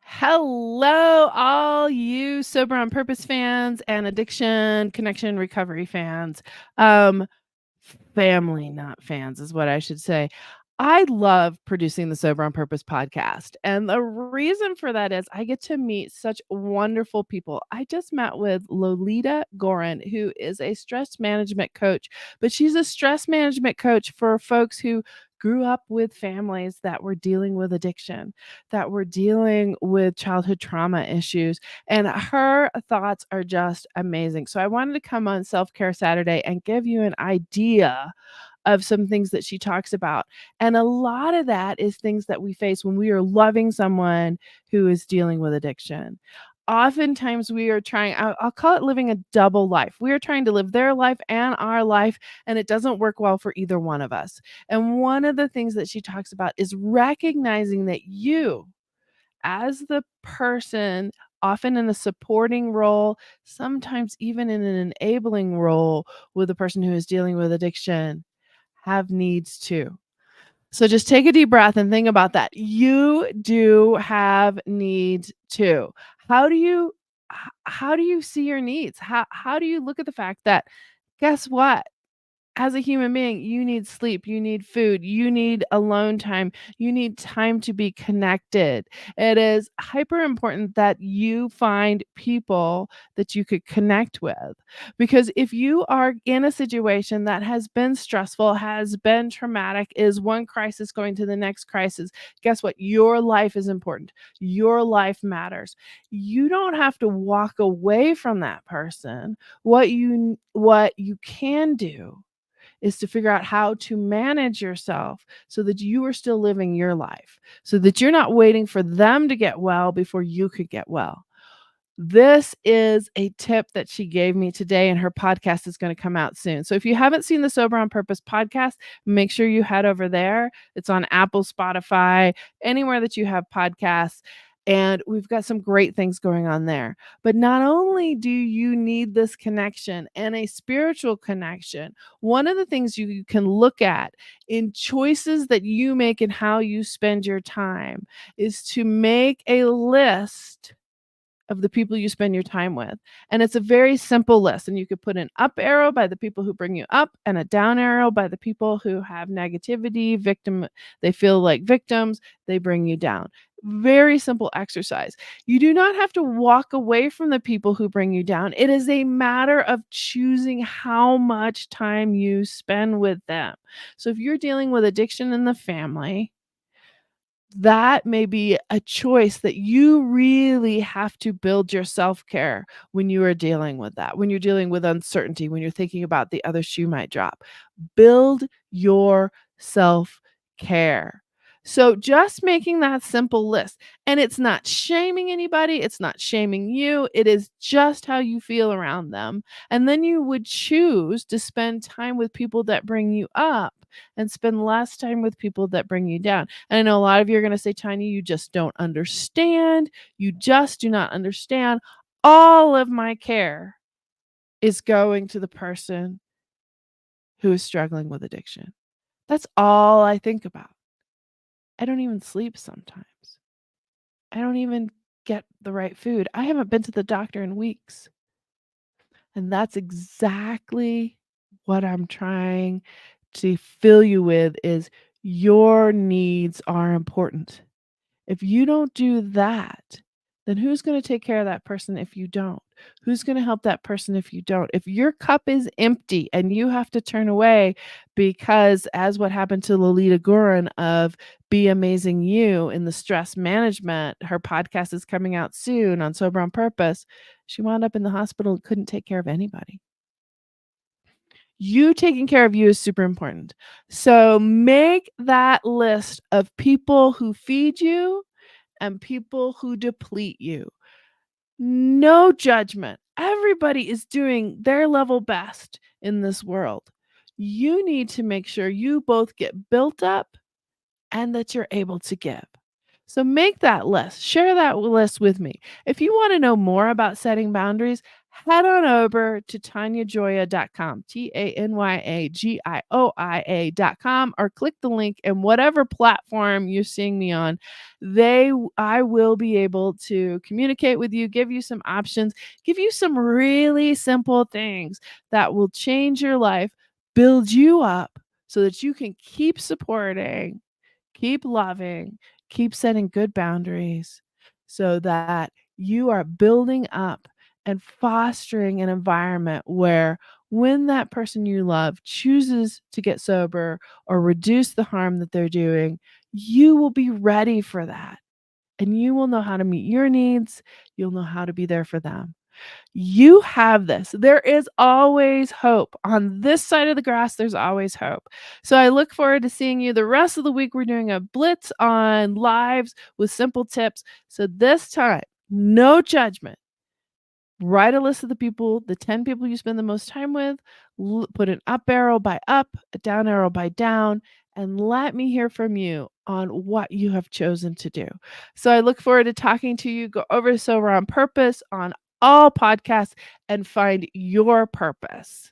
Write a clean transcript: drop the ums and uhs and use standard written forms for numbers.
Hello, all you Sober on Purpose fans and addiction, connection, recovery fans. Um, Family, not fans, is what I should say. I love producing the Sober on Purpose podcast. And the reason for that is I get to meet such wonderful people. I just met with Lolita Gorin, who is a stress management coach, but she's a stress management coach for folks who grew up with families that were dealing with addiction, that were dealing with childhood trauma issues. And her thoughts are just amazing. So I wanted to come on Self Care Saturday and give you an idea of some things that she talks about. And a lot of that is things that we face when we are loving someone who is dealing with addiction. Oftentimes, we are trying, I'll call it living a double life. We are trying to live their life and our life, and it doesn't work well for either one of us. And one of the things that she talks about is recognizing that you, as the person, often in a supporting role, sometimes even in an enabling role with the person who is dealing with addiction, have needs too. So just take a deep breath and think about that. You do have needs too. How do you how do you see your needs? How do you look at the fact that guess what? As a human being, you need sleep, you need food, you need alone time, you need time to be connected. It is hyper important that you find people that you could connect with. Because if you are in a situation that has been stressful, has been traumatic, is one crisis going to the next crisis, guess what? Your life is important. Your life matters. You don't have to walk away from that person. What you can do is to figure out how to manage yourself so that you are still living your life, so that you're not waiting for them to get well before you could get well. This is a tip that she gave me today, and her podcast is going to come out soon. So if you haven't seen the Sober on Purpose podcast, make sure you head over there. It's on Apple, Spotify, anywhere that you have podcasts. And we've got some great things going on there. But not only do you need this connection and a spiritual connection, one of the things you can look at in choices that you make and how you spend your time is to make a list of the people you spend your time with. And it's a very simple list. And you could put an up arrow by the people who bring you up and a down arrow by the people who have negativity, they feel like victims, they bring you down. Very simple exercise. You do not have to walk away from the people who bring you down. It is a matter of choosing how much time you spend with them. So if you're dealing with addiction in the family, that may be a choice that you really have to build your self-care when you are dealing with that, when you're dealing with uncertainty, when you're thinking about the other shoe might drop. Build your self-care. So just making that simple list, and it's not shaming anybody, it's not shaming you, it is just how you feel around them. And then you would choose to spend time with people that bring you up and spend less time with people that bring you down. And I know a lot of you are going to say, Tiny, you just don't understand. You just do not understand. All of my care is going to the person who is struggling with addiction. That's all I think about. I don't even sleep sometimes. I don't even get the right food. I haven't been to the doctor in weeks. And that's exactly what I'm trying to fill you with is your needs are important. If you don't do that, then who's going to take care of that person if you don't? Who's going to help that person if you don't? If your cup is empty and you have to turn away because, as what happened to Lolita Gorin of Be Amazing You in the stress management, her podcast is coming out soon on Sober on Purpose. She wound up in the hospital and couldn't take care of anybody. You taking care of you is super important. So make that list of people who feed you and people who deplete you. No judgment. Everybody is doing their level best in this world. You need to make sure you both get built up and that you're able to give. So make that list. Share that list with me. If you want to know more about setting boundaries, head on over to tanyajoya.com, TANYAGIOIA.com, or click the link in whatever platform you're seeing me on. I will be able to communicate with you, give you some options, give you some really simple things that will change your life, build you up so that you can keep supporting, keep loving, keep setting good boundaries so that you are building up and fostering an environment where when that person you love chooses to get sober or reduce the harm that they're doing, you will be ready for that. And you will know how to meet your needs. You'll know how to be there for them. You have this. There is always hope. On this side of the grass, there's always hope. So I look forward to seeing you the rest of the week. We're doing a blitz on lives with simple tips. So this time, no judgment. Write a list of the 10 people you spend the most time with, put an up arrow by up, a down arrow by down, and let me hear from you on what you have chosen to do. So I look forward to talking to you. Go over to Sober on Purpose on all podcasts and find your purpose.